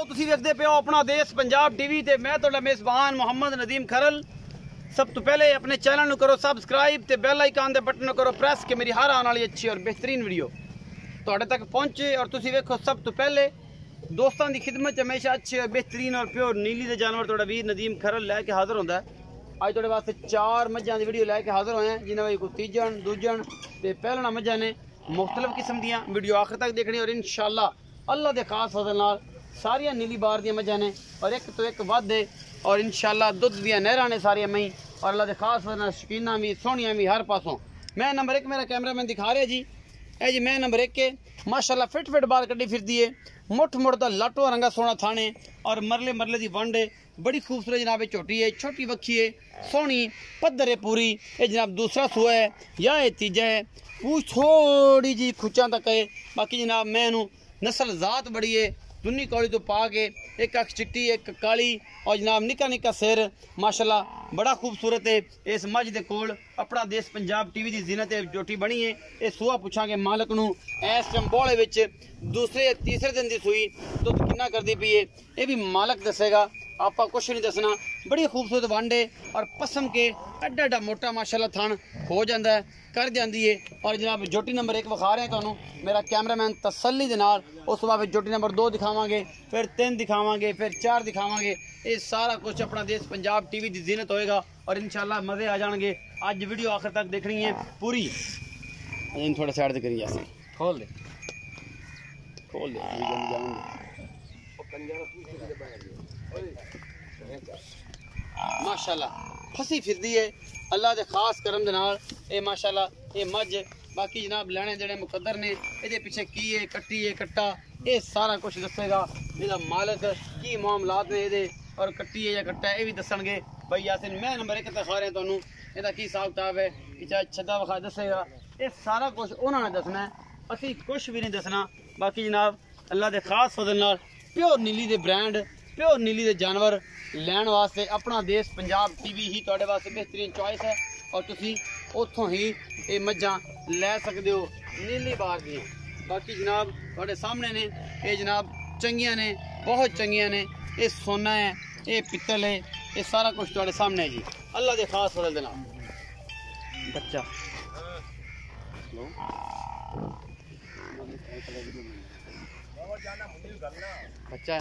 दोस्तों तुसीं वेखदे पे हो अपना देश पंजाब टीवी ते मैं तुहाडा मेज़बान मोहम्मद नदीम खरल। सब तो पहले अपने चैनल नूं करो सबसक्राइब ते बेल आइकन दे बटन नूं करो प्रेस कि मेरी हर आने वाली अच्छी और बेहतरीन वीडियो तुहाडे तक पहुंचे। और तुसीं वेखो सब तो पहले दोस्तों की खिदमत हमेशा अच्छे और बेहतरीन और प्योर नीली दे जानवर तुहाडा वीर नदीम खरल लैके हाजिर होंदा है। अज तुहाडे वास्ते 4 मझां दी वीडियो लैके हाजिर होए हैं जिन्हां विच कोई तीजन दूजन ते पहलना मझां ने मुख्तलिफ किस्म दियां। वीडियो आखिर तक देखनी और इंशाअल्लाह अल्लाह दे खास फजल नाल सारियां नीली बार दियां मझां ने और एक तो एक वध है और इंशाअल्लाह दुध दियां नहरां ने सारियां मई और अल्लाह दे खास फजल नाल शकीना भी सोहणियां भी हर पासों। मैं नंबर 1 मेरा कैमरामैन दिखा रहा जी, ए जी मैं नंबर 1 के माशाअल्लाह फिट बाल कड्डी फिरदी है, मुठ मुठ दा लाटो रंगा सोना थाने और मरले मरले दी वंड है, बड़ी खूबसूरत जनाब छोटी है, छोटी वक्खी है, सोहनी पद्धर है पूरी। ये जनाब दूसरा सूआ है या ये तीजा है, पूछ थोड़ी जी खुचा तक है। बाकी जनाब मैं नस्ल जात बड़ी है, दुनी कौड़ी तो पा के एक अख चिट्टी एक काली और जनाब निका निका सिर माशाल्लाह बड़ा खूबसूरत है। इस मझ दे कोल अपना देश पंजाब टीवी की जीनत जोटी बनी है। ये सूआ पूछांगे मालक नूं इस टाइम बोले विच दूसरे तीसरे दिन की सूई दुध कितना करती पई है ये भी मालक दसेगा, आपा कुछ नहीं दसना। बड़ी खूबसूरत वंड है और पसम के एडा एडा मोटा माशाल्लाह थान हो जाता है कर जाती है। और जनाब जोटी नंबर 1 विखा रहे हैं तुहानूं मेरा कैमरामैन तसल्ली दे नाल। उस बाद जोटी नंबर 2 दिखावांगे, फिर 3 दिखावांगे, फिर 4 दिखावांगे। ये सारा कुछ अपना देश पंजाब टीवी की जीनत होएगा और इंशाल्लाह मज़े आ जाएंगे। आज वीडियो आखिर तक देखनी है पूरी। थोड़ा साइड से करिए ऐसे खोल दे माशाल्लाह फसी फिरदी है अल्लाह के खास करम दे नाल। ये माशाल्लाह ये मझ बाकी जनाब लैने जेड़े मुकद्दर ने ये पीछे की है कट्टी है कट्टा ये सारा कुछ दसेगा। इसका मालक की मामलात ने ये और कट्टी है या कट्टा है ये भी दसणगे भाई यासिन। मैं नंबर 1 दिखा रहा तुहानूं इसदा की हिसाब किताब है कि चाहे छदा विखा दसेगा। ये सारा कुछ उन्होंने दसना है, असी कुछ भी नहीं दसना। बाकी जनाब अल्लाह के खास फजल नाल प्योर नीली दे ब्रांड प्योर नीली दे जानवर लैन वास्ते अपना देश पंजाब टीवी ही तुहाडे वास्ते बेहतरीन चॉइस है और तुसी उत्थों ही ये मझां लै सकदे हो नीली बार दियां। बाकी जनाब तुहाडे सामने ने ये जनाब चंगियां ने बहुत चंगियां ने। ये सोना है ये पित्तल है ये सारा कुछ तुहाडे सामने है जी अल्लाह के खास फजल दे नाल। बच्चा बच्चा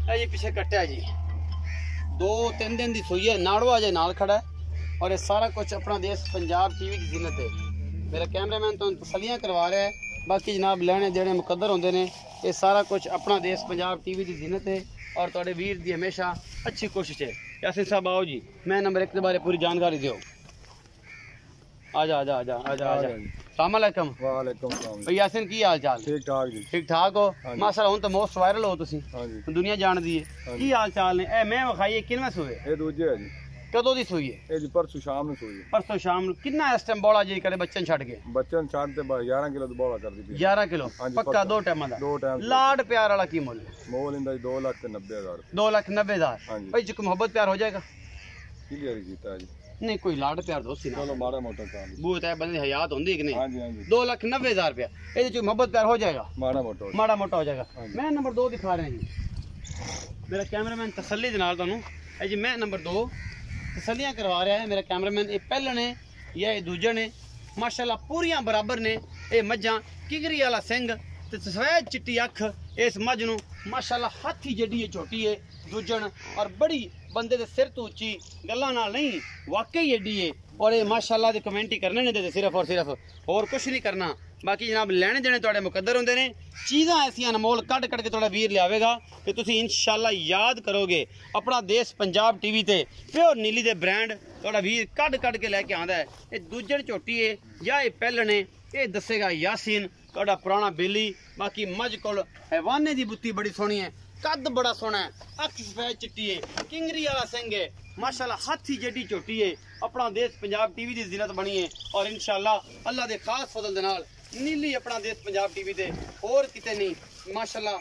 है ये पीछे कट्टा है जी 2-3 दिन की सूई है, नाड़ो अजे नाल खड़ा है और ये सारा कुछ अपना देश पंजाब टीवी की जीनत है। मेरा कैमरामैन तो तसलियाँ करवा रहा है। बाकी जनाब लैने जेड़े मुकद्दर होंदे ने ये सारा कुछ अपना देश पंजाब टीवी की जीनत है और तुहाडे वीर दी हमेशा अच्छी कोशिश है। यासिन साहब आओ जी मैं नंबर 1 के बारे पूरी जानकारी दो। आजा आजा आजा आजा आजा सलामकुम। वालेकुम सलाम भाई यासिन की हाल चाल? ठीक ठाक जी ठीक ठाक हो माशाल्लाह। हुण तो मोस्ट वायरल हो तुसी दुनिया जानदी है। की हाल चाल ने? ए मैं विखाई किनवें सूए? ए दूजे है जी। कदों दी सूई है? ए जी परसों शाम ਨੂੰ सूई है। परसों शाम ਨੂੰ कितना इस टाइम बोला जी करे बच्चन छड़ के? बच्चन छड़ ते 11 किलो दा बोला कर दी। 11 किलो पक्का 2 टाइम दा? 2 टाइम। लाड प्यार वाला की मोल? मोल इंदा 2,90,000। 2,90,000 भाई जी को मोहब्बत प्यार हो जाएगा? क्लियर कीता है जी नहीं कोई लाड प्यार दोस्ती ना। चलो माड़ा मोटा काम बूत है बंदे हयात होंदी कि नहीं? हां जी हां जी 2,90,000 रुपया ए जो मोहब्बत प्यार हो जाएगा माड़ा मोटा हो जाएगा। मैं नंबर 2 दिखा रहा हूं जी मेरा कैमरामैन तसल्ली दे नाल तुहानू ए जी मैं नंबर 2 तसल्लियां करवा रहा है मेरा कैमरामैन। ये पहले ने या ये दूजे ने माशाल्लाह पूरियां बराबर ने। ये मझां किगरी वाला सिंह ते सफेद चिट्टी अख इस मझ नू माशाल्लाह हाथी जड़ी है छोटी है दूजन और बड़ी बंदे दे सिर तो उच्ची गल्लां नाल नहीं वाकई एडी है। और ये माशाल्लाह दी कमेंट ही करने ने दे सिर्फ और कुछ नहीं करना। बाकी जनाब लैने देने तुहाडे मुकद्दर होंदे ने, चीज़ां ऐसियां अनमोल कट के तुहाडा वीर लियावेगा कि तुसीं इंशाल्लाह याद करोगे अपना देश पंजाब टीवी ते प्योर नीली दे ब्रांड तुहाडा वीर कट के लैके आंदा है। ये दूजन झोटी है या ये पैलने ये दसेगा यासीन तुहाडा पुराना बेली। बाकी मझ कोल हैवाने दी बुत्ती बड़ी सोहनी है, कद बड़ा सोहना है, अख सफेद चिट्टी है, किंगरी वाला सिंह है माशाल्लाह, हाथी जेडी झोटी है। अपना देश पंजाब टीवी की जीनत बनी है और इंशाल्लाह अल्लाह दे खास फजल दे नाल नीली अपना देश पंजाब टीवी दे और किते नहीं माशाल्लाह।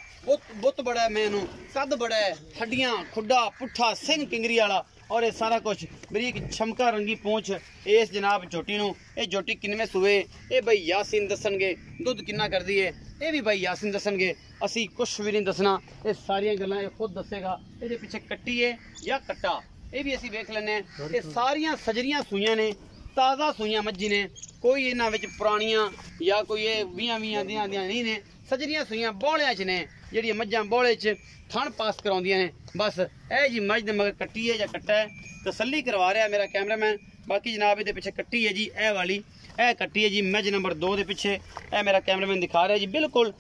बुत बड़ा है, मैनू कद बड़ा है, हड्डियां खुडा पुट्ठा सिंह किंगरी वाला और ये सारा कुछ बरीक छमका रंगी पूंछ इस जनाब झोटी नूं। ये झोटी किनवे सूए ये भाई यासीन दसणगे, दुध किन्ना कर दी है ये भी भाई यासीन दसणगे। असी कुछ भी नहीं दसना, ये सारियां गल्लां ये खुद दसेगा। ये पिछे कट्टी है या कट्टा ये भी असी वेख लैने। ये सारियां सजरियां सूइयां ने, ताज़ा सूइयां मज्जी ने, कोई इन्हां विच पुरानियां या कोई ये 20 दियां नहीं ने। सजरियां सूइयां बोलियां च ने, जिहड़ियां मज्जां बोले च थण पास कराउंदियां ने। बस ए जी मज दे मगर कट्टी है या कट्टा है, तसल्ली करवा रहा है मेरा कैमरामैन। बाकी जनाब ये पिछे कट्टी है जी, ए वाली ए कट्टी है जी मज नंबर 2 के पिछे। ए मेरा कैमरामैन दिखा रहा है जी, बिल्कुल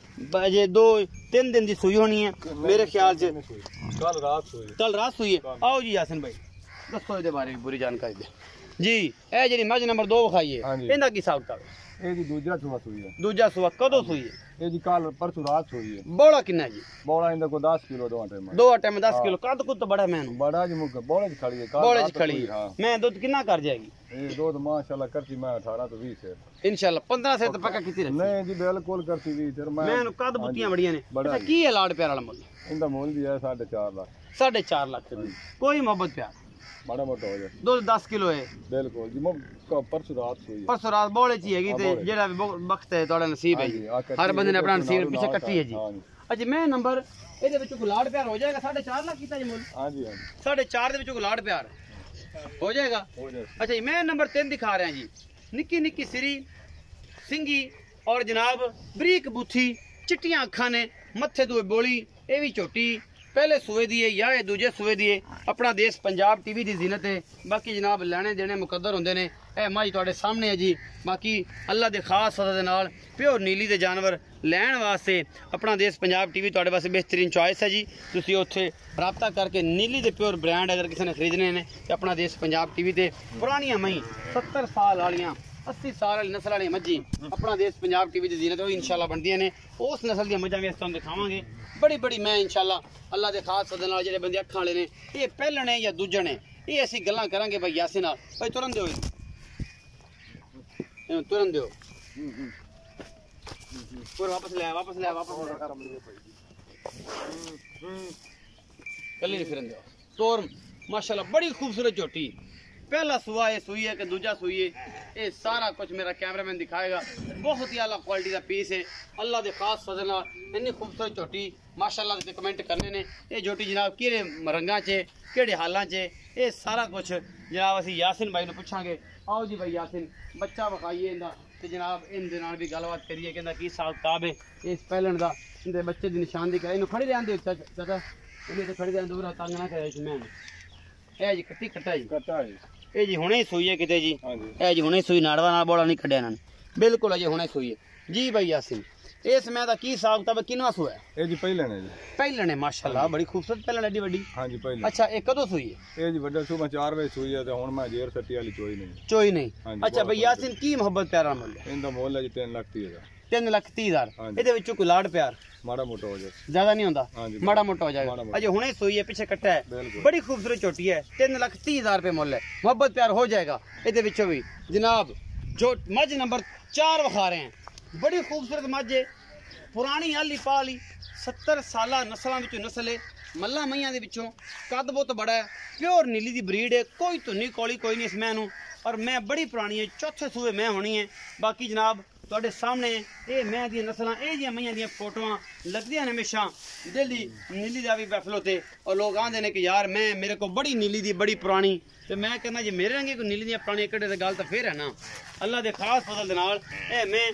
जे 2-3 दिन की सूई होनी है मेरे ख्याल से। कल रात सूई है। आओ जी यासिन भाई दसो ये बारे में पूरी जानकारी दे जी। ए जी मज नंबर 2 विखाई है, इहदा की हिसाब किताब है? ये जी दूजा सूआ सूई है। दूजा सूआ कदों सूई है? ये जी कल परसों रात सूई है। बोला कितना है जी? बोला इंदा को 10 किलो दो टाइम 10 किलो। कद कुद तो बड़ा मैन बड़ा जी मुक बोले च खड़ी है। बोले च खड़ी है। मैं दूध कितना कर जाएगी? ये दूध माशाल्लाह करती मैं 18 तो 20 है इंशाल्लाह। 15 से तो पक्का कितनी रहती? नहीं जी बिल्कुल करती 20 है। मैं कद बुत्तियां बड़ियां ने। अच्छा की है लाड प्यार वाला मुल? इंदा मोल भी है 4.5 लाख। 4.5 लाख कोई मोहब्बत प्यार बड़ा मोटा हो जाए। दूध 10 किलो है बिल्कुल जी। परसों रात सूई है। परसों रात बोले ची हैगी ते जेड़ा वक्त है तोड़ा नसीब है जी। हर बंदे ने अपना नसीब पीछे कट्टी है जी। अच्छा मैं नंबर ਇਹਦੇ ਵਿੱਚ ਗੁਲਾੜ ਪਿਆਰ ਹੋ ਜਾਏਗਾ। 4.5 ਲੱਖ ਕੀਤਾ ਜੀ ਮੁੱਲ। ਹਾਂਜੀ 4.5 ਦੇ ਵਿੱਚ ਗੁਲਾੜ ਪਿਆਰ ਹੋ ਜਾਏਗਾ। अच्छा जी मैं नंबर 3 दिखा रहा जी। निक्की निक्की सिरी सिंगी और जनाब बरीक बूथी चिट्टियां अखां ने, मत्थे तो बोली। ये भी झोटी पहले सूए दी है या ये दूजे सूए दी है। अपना देश पंजाब टीवी की जीनत है। बाकी जनाब लैने देने मुकद्दर होंदे ने। ए मज तुहाडे सामने है जी। बाकी अल्लाह दे खास फज़ल दे नाल प्योर नीली दे जानवर लैण वास्ते अपना देश पंजाब टीवी तुहाडे वास्ते बेहतरीन चॉइस है जी। तुसीं उत्थे राबता करके नीली दे प्योर ब्रांड अगर किसी ने खरीदने ने ते अपना देश पंजाब टीवी ते पुरानियां मई 70 साल वालियां 80 साल वाली नस्ल वाली मज्जी अपना देश पंजाब टीवी की जीनत इंशाल्लाह बनदियां ने। उस नस्ल दी मज्जां भी अस तुहानूं दिखावांगे बड़ी बड़ी। मैं इंशाल्लाह अल्लाह दे खास फज़ल नाल जेहड़े बंदे अखां वाले ने ये पहलण है या दूजण है ये असीं गल्लां करांगे भाई यासिन नाल। भाई तुरन दिओ तुरन दिओ और वापस ले कली नहीं फिरन दिओ तोर। माशाल्लाह बड़ी खूबसूरत झोटी पहला सुआ है सूई है कि दूजा सूई है ये सारा कुछ मेरा कैमरामैन दिखाएगा। बहुत ही आला क्वालिटी का पीस है। अल्लाह के खास फजल नाल इन्नी खूबसूरत झोटी माशाल्लाह से कमेंट करने ने। ये झोटी जनाब किहड़े रंगां च किहड़े हालां च ये सारा कुछ जनाब असीं यासिन भाई नूं पुछांगे। आओ जी भाई यासिन बच्चा विखाइए इंदा ते जनाब इनदे नाल भी गलबात करिए कि की हिसाब किताब है इस पहलण दा। इंदे बच्चे दी निशानदी कराई इन्हूं खड़ी रहन दिओ चाचा इन्हें ते खड़ी रहन दूर तंग ना करे इसमें। ए जी कट्टी कट्टा है ये जी हुणे सूई है किते जी। ए जी हुणे सूई नाड़वा नाल बोला नहीं कढ़िया इन्होंने बिल्कुल अजे हुणे सूई है जी। भाई यासिन इस मैं दा की हिसाब किताब किनवा सूआ है? ए जी पहलण है जी। पहलण है माशाल्लाह बड़ी खूबसूरत पहलण एडी वड्डी। हां जी पहलण। अच्छा ये कदों सूई है? ए जी वड्डा सुबह 4 बजे सूई है ते हुण मैं जेर सट्टी वाली चोई नहीं। अच्छा भाई यासिन की मोहब्बत प्यारा मुल है? इंदा मोल है जी 3,30,000। 3,30,000 ਇਹਦੇ ਵਿੱਚੋਂ ਕੋਈ ਲਾੜ ਪਿਆਰ ਮਾੜਾ ਮੋਟਾ ਹੋ ਜਾਏ ज्यादा नहीं होता माड़ा मोटा हो जाएगा। अजय हुणे सूई है पीछे कट्टा है बड़ी खूबसूरत चोटी है 3,30,000 रुपए मुल है। मोहब्बत प्यार हो जाएगा। ਇਹਦੇ ਵਿੱਚੋਂ भी जनाब जो मज नंबर 4 विखा रहे हैं बड़ी खूबसूरत मज है पुरानी आली पाली 70 साला नस्लों विचों नस्ल है। मल्ला मईयां दे विचों कद बहुत बड़ा है प्योर नीली दी ब्रीड है। कोई धुनी कौली कोई नहीं इस मैं नूं और मैं बड़ी पुरानी है चौथे सूए मैं होनी है। बाकी जनाब तुहाडे सामने ये मैं दी नस्लां ये जी मईयां दी फोटोआं लगदियां ने हमेशा दिल्ली नीली दा भी बैफलो ते और लोग आंदे ने कि यार मैं मेरे को बड़ी नीली दी बड़ी पुरानी ते मैं कहना जी मेरे रंगे कोई नीली दी पुरानी कड़े ते गल तां फिर है ना। अल्लाह दे खास फजल दे नाल ए मैं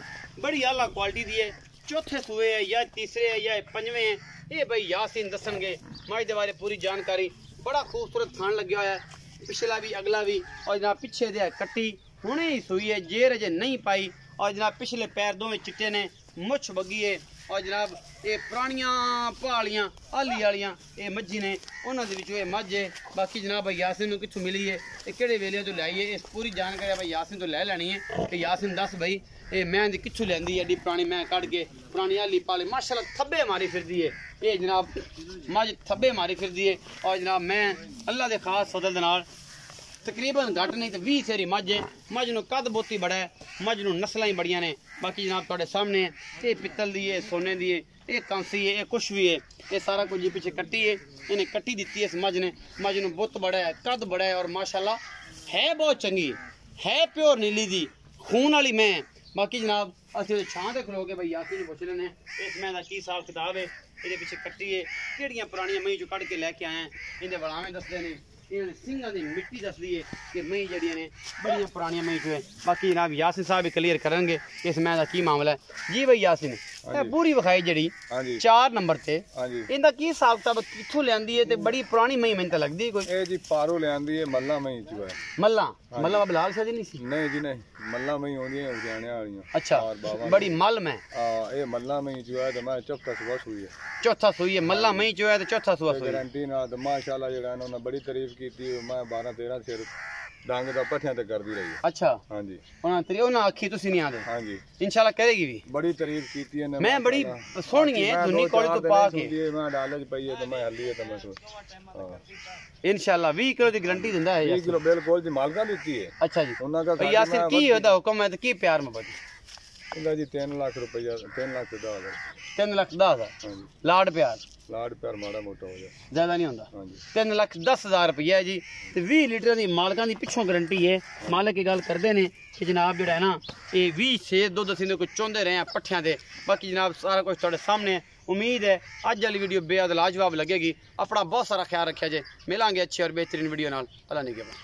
बड़ी आला क्वालिटी दी है चौथे सूए है या तीसरे है या पंजवें है ये भाई यासिन दसणगे मज दे बारे पूरी जानकारी। बड़ा खूबसूरत थान लग्या होया है पिछला भी अगला भी और जनाब पिछे दे कट्टी हुणे ही सूई है जेर अजे नहीं पाई और जनाब पिछले पैर दोवें चिट्टे ने मुछ बगी है और जनाब ये पुरानियां पहाड़ियां आली वालियां ये मज्जी ने उन्होंने दे विचों ये मझ है। बाकी जनाब भाई यासिन नूं कित्थों मिली है ये किहड़े वेले तो लाई है इस पूरी जानकारी भाई यासिन तो लै लैनी है कि यासिन दस भाई ये मैं दी कित्थों लैंदी एडी पुरानी मैं कढ़ के पुरानी आली पाली माशाल्लाह थब्बे मारी फिरदी है ये जनाब मझ थब्बे मारी फिरदी है और जनाब मैं अल्लाह दे खास फजल दे नाल तकरीबन घट नहीं तो 20 सेरी मझ है। मझ नूं कद बोती बड़ा है, मझ नूं नस्लां ही बड़ियां ने। बाकी जनाब तुहाडे सामने ये पित्तल दी है, सोने दी है, ये कांसी है, ये कुछ भी है, ये सारा कुछ जी पीछे कट्टी है, इन्हें कट्टी दी है इस मझ ने। मझ नूं बुत बड़ा है, कद बड़ा है और माशाल्लाह है बहुत चंगी है, प्योर नीली दी खून वाली मैं। बाकी जनाब असं छां ते खलो के भाई यासी ने पुछ लेने इस मैं की हिसाब किताब है, ये पीछे कट्टी है, किहड़ियां पुरानियां मई चो कढ़ के लैके आए हैं, इहदे वड़ावे दसदे ने, इन्होंने सिंघां दी मिट्टी दसदी है कि मई जड़ियां ने बड़ियां पुरानियां मई चो है। बाकी जनाब यासिन साहब भी क्लीयर करेंगे इस मैं दा की मामला है जी। भाई यासिन पूरी विखाई जड़ी 4 नंबर ते इनदा की हिसाब किताब कित्थों लियांदी है ते बड़ी पुरानी मई मैनूं तां लगदी कोई ਇਹ ਜੀ ਪਾਰੋ ਲਿਆਂਦੀ ਹੈ ਮੱਲਾ ਮਈ ਚ ਹੈ। मल्ला बलाल शादी नहीं सी? ਨਹੀਂ ਜੀ ਨਹੀਂ, ਮੱਲਾ ਮਈ ਆਉਂਦੀਆਂ ਉਜਾਣਿਆਂ ਵਾਲੀਆਂ। अच्छा बड़ी मल में ਇਹ ਮੱਲਾ ਮਈ ਚ ਹੈ ਤੇ ਮੈਂ ਚੌਕਾ ਸੁਬਾ ਸੂਈ ਹੈ। चौथा सुई है मल्ला मई जो है तो चौथा सुआ सुई। ਗਾਰੰਟੀ ਨਾਲ ਤੇ ਮਾਸ਼ਾਅੱਲਾ ਜਿਹੜਾ ਇਹਨਾਂ ਨੇ ਬੜੀ ਤਾਰੀਫ ਕੀਤੀ। ਮੈਂ 12 13 ਸਿਰ ਡੰਗ ਦਾ ਪੱਠਿਆਂ ਤੇ ਕਰਦੀ ਰਹੀ। अच्छा ਹਾਂਜੀ ਉਹਨਾਂ ਤੇਰੀ ਉਹਨਾਂ ਆਖੀ ਤੁਸੀਂ ਨਹੀਂ ਆਦੇ ਹਾਂਜੀ इंशाल्लाह करेगी भी। ਬੜੀ ਤਾਰੀਫ ਕੀਤੀ ਇਹਨੇ। मैं बड़ी सोहनी है धुनी कोड़ी तो पा के मैं डाले च पई है तो मैं हल्ली है तो मैं हां इंशाल्लाह 20 किलो की गारंटी दिंदा है। 20 किलो बिल्कुल जी मालका देती है। अच्छा जी ਉਹਨਾਂ ਦਾ भई यासिन की होदा हुक्म है तो की प्यार मोहब्बत? ਇਹਦਾ ਜੀ 3 ਲੱਖ ਰੁਪਇਆ 3 ਲੱਖ ਦਾ ਹੋਗਾ। 3 लाख 10 हज़ार ਹਾਂਜੀ लाड प्यार ਲਾੜ ਪਿਆਰ ਮਾੜਾ ਮੋਟਾ ਹੋ ਜਾ ज्यादा नहीं होता। ਹਾਂਜੀ 3 लाख 10 हज़ार रुपया है जी ते 20 लीटर की मालकां दी पिछों गारंटी है। मालक की गल करते हैं कि जनाब जोड़ा है ना ये 20 से दुध असीं कोई चाहुंदे रहे हैं पट्ठियां दे। बाकी जनाब सारा कुछ तुहाडे सामने है। उम्मीद है अज वाली वीडियो बेहद लाजवाब लगेगी। अपना बहुत सारा ख्याल रखिया जे, मिलांगे अच्छी और बेहतरीन वीडियो नाल। अल्लाह निगहबान।